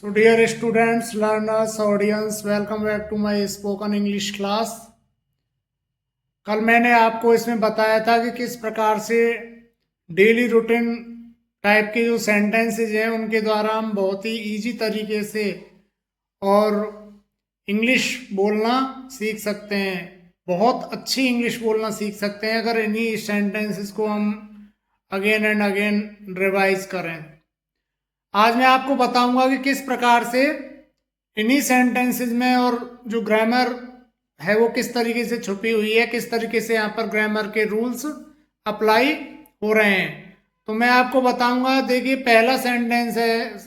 So dear students, learners, audience, welcome back to my spoken English class. कल मैंने आपको इसमें बताया था कि किस प्रकार से डेली रूटीन टाइप के जो सेंटेंसेज हैं उनके द्वारा हम बहुत ही इजी तरीके से और इंग्लिश बोलना सीख सकते हैं, बहुत अच्छी इंग्लिश बोलना सीख सकते हैं अगर इन्हीं सेंटेंसेस को हम अगेन एंड अगेन रिवाइज करें। आज मैं आपको बताऊंगा कि किस प्रकार से इन्हीं सेंटेंसेस में और जो ग्रामर है वो किस तरीके से छुपी हुई है, किस तरीके से यहाँ पर ग्रामर के रूल्स अप्लाई हो रहे हैं। तो मैं आपको बताऊंगा। देखिए, पहला सेंटेंस है,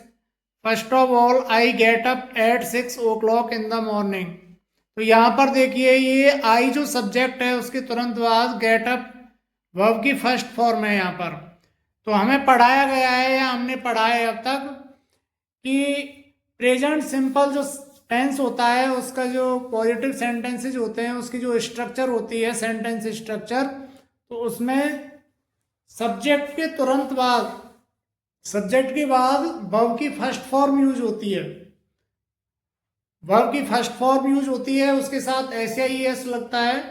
first of all I get up at 6 o'clock in the morning. तो यहाँ पर देखिए, ये आई जो सब्जेक्ट है उसके तुरंत बाद गेट अप वर्ब की फर्स्ट फॉर्म है यहाँ पर। तो हमें पढ़ाया गया है या हमने पढ़ा है अब तक कि प्रेजेंट सिंपल जो टेंस होता है उसका जो पॉजिटिव सेंटेंसेज होते हैं उसकी जो स्ट्रक्चर होती है, सेंटेंस स्ट्रक्चर, तो उसमें सब्जेक्ट के तुरंत बाद, सब्जेक्ट के बाद वर्ब की फर्स्ट फॉर्म यूज होती है। वर्ब की फर्स्ट फॉर्म यूज होती है, उसके साथ एस लगता है।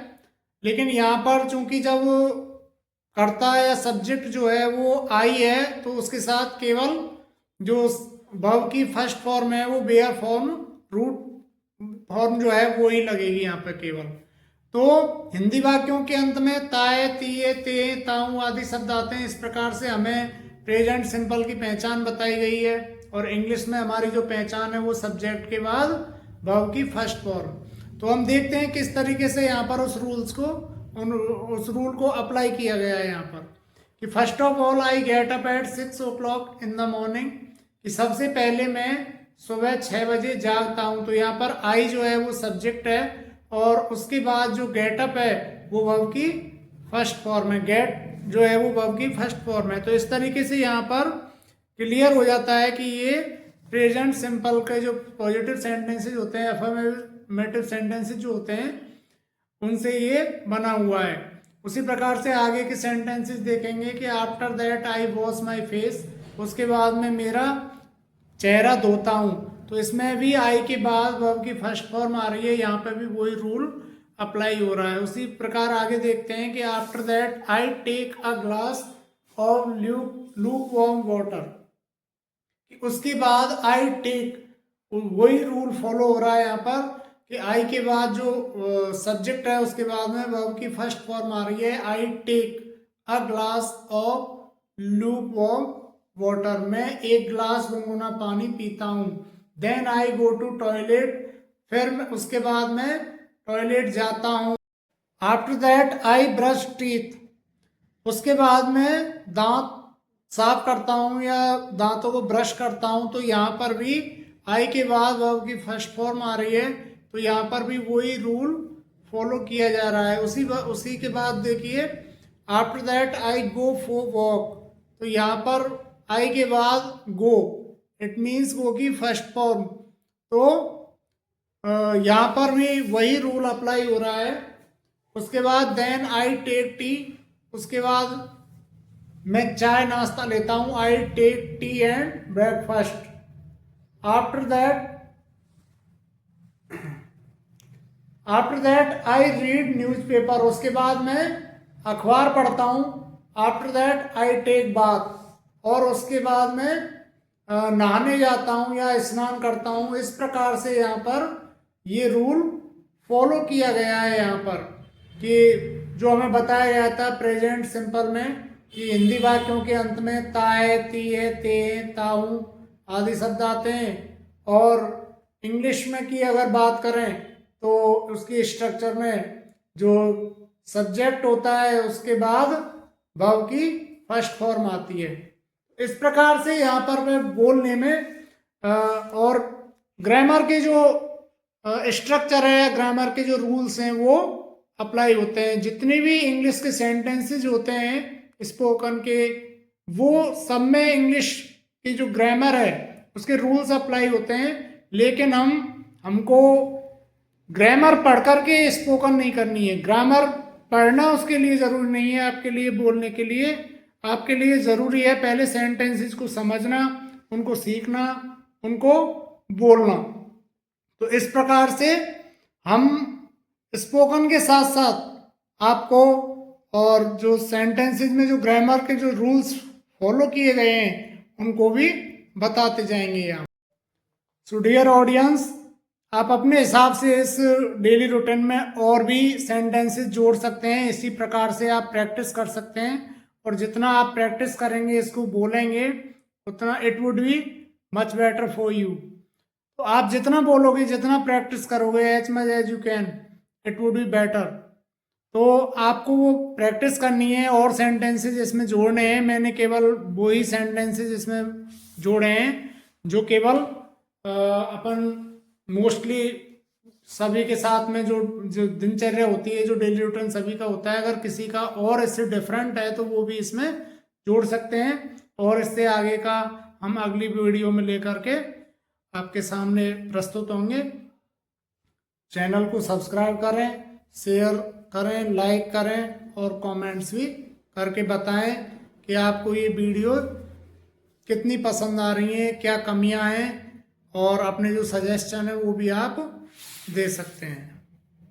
लेकिन यहाँ पर चूंकि जब कर्ता या सब्जेक्ट जो है वो आई है तो उसके साथ केवल जो वर्ब की फर्स्ट फॉर्म है वो बेयर फॉर्म, रूट फॉर्म जो है वो ही लगेगी यहाँ पे केवल। तो हिंदी वाक्यों के अंत में ताए, तिये, ते, ताऊ आदि शब्द आते हैं। इस प्रकार से हमें प्रेजेंट सिंपल की पहचान बताई गई है। और इंग्लिश में हमारी जो पहचान है वो सब्जेक्ट के बाद वर्ब की फर्स्ट फॉर्म। तो हम देखते हैं किस तरीके से यहाँ पर उस रूल को अप्लाई किया गया है यहाँ पर कि first of all I get up at 6 o'clock in the morning, कि सबसे पहले मैं सुबह 6 बजे जागता हूँ। तो यहाँ पर आई जो है वो सब्जेक्ट है और उसके बाद जो गेट अप है वो वर्ब की फर्स्ट फॉर्म है, गेट जो है वो वर्ब की फर्स्ट फॉर्म है। तो इस तरीके से यहाँ पर क्लियर हो जाता है कि ये प्रेजेंट सिंपल के जो पॉजिटिव सेंटेंसेज होते हैं, अफर्मेटिव सेंटेंसेज जो होते हैं, उनसे ये बना हुआ है। उसी प्रकार से आगे के सेंटेंसेस देखेंगे कि after that I wash my face, उसके बाद में मेरा चेहरा धोता हूँ। तो इसमें भी आई के बाद वर्ब की फर्स्ट फॉर्म आ रही है, यहाँ पे भी वही रूल अप्लाई हो रहा है। उसी प्रकार आगे देखते हैं कि after that I take a glass of lukewarm water, उसके बाद आई टेक, वही रूल फॉलो हो रहा है यहाँ पर कि आई के बाद जो सब्जेक्ट है उसके बाद में वर्ब की फर्स्ट फॉर्म आ रही है, I take a glass of lukewarm water, मैं एक ग्लास गुनगुना पानी पीता हूँ। Then I go to toilet, फिर उसके बाद मैं टॉयलेट जाता हूँ। After that I brush teeth, उसके बाद में दांत साफ करता हूँ या दांतों को ब्रश करता हूँ। तो यहाँ पर भी आई के बाद वर्ब की फर्स्ट फॉर्म आ रही है, तो यहाँ पर भी वही रूल फॉलो किया जा रहा है। उसी के बाद देखिए, after that I go for walk, तो यहाँ पर आई के बाद गो, इट मीन्स गो की फर्स्ट फॉर्म। तो यहाँ पर भी वही रूल अप्लाई हो रहा है। उसके बाद देन आई टेक टी, उसके बाद मैं चाय नाश्ता लेता हूँ, I take tea and breakfast. After that I read newspaper, उसके बाद मैं अखबार पढ़ता हूँ। After that I take bath, और उसके बाद मैं नहाने जाता हूँ या स्नान करता हूँ। इस प्रकार से यहाँ पर ये रूल फॉलो किया गया है यहाँ पर कि जो हमें बताया गया था प्रेजेंट सिंपल में कि हिंदी वाक्यों के अंत में ताए, तिये, ते, ताऊ आदि शब्द आते हैं। और इंग्लिश में की अगर बात करें तो उसकी स्ट्रक्चर में जो सब्जेक्ट होता है उसके बाद वर्ब की फर्स्ट फॉर्म आती है। इस प्रकार से यहाँ पर मैं बोलने में और ग्रामर के जो स्ट्रक्चर है या ग्रामर के जो रूल्स हैं वो अप्लाई होते हैं। जितने भी इंग्लिश के सेंटेंसेज होते हैं स्पोकन के, वो सब में इंग्लिश की जो ग्रामर है उसके रूल्स अप्लाई होते हैं। लेकिन हमको ग्रामर पढ़ करके स्पोकन नहीं करनी है। ग्रामर पढ़ना उसके लिए ज़रूरी नहीं है, आपके लिए बोलने के लिए आपके लिए ज़रूरी है पहले सेंटेंसेस को समझना, उनको सीखना, उनको बोलना। तो इस प्रकार से हम स्पोकन के साथ साथ आपको और जो सेंटेंसेस में जो ग्रामर के जो रूल्स फॉलो किए गए हैं उनको भी बताते जाएंगे यहाँ। सो डियर ऑडियंस, आप अपने हिसाब से इस डेली रूटीन में और भी सेंटेंसेस जोड़ सकते हैं। इसी प्रकार से आप प्रैक्टिस कर सकते हैं और जितना आप प्रैक्टिस करेंगे, इसको बोलेंगे, उतना it would be much better for you. तो आप जितना बोलोगे, जितना प्रैक्टिस करोगे, as much as you can, it would be better. तो आपको वो प्रैक्टिस करनी है और सेंटेंसेस इसमें जोड़ने हैं। मैंने केवल वही सेंटेंसेस इसमें जोड़े हैं जो केवल अपन मोस्टली सभी के साथ में जो जो दिनचर्या होती है, जो डेली रूटीन सभी का होता है, अगर किसी का और इससे डिफरेंट है तो वो भी इसमें जोड़ सकते हैं। और इससे आगे का हम अगली वीडियो में लेकर के आपके सामने प्रस्तुत होंगे। चैनल को सब्सक्राइब करें, शेयर करें, लाइक करें और कमेंट्स भी करके बताएं कि आपको ये वीडियो कितनी पसंद आ रही है, क्या कमियां हैं, और अपने जो सजेशन है वो भी आप दे सकते हैं।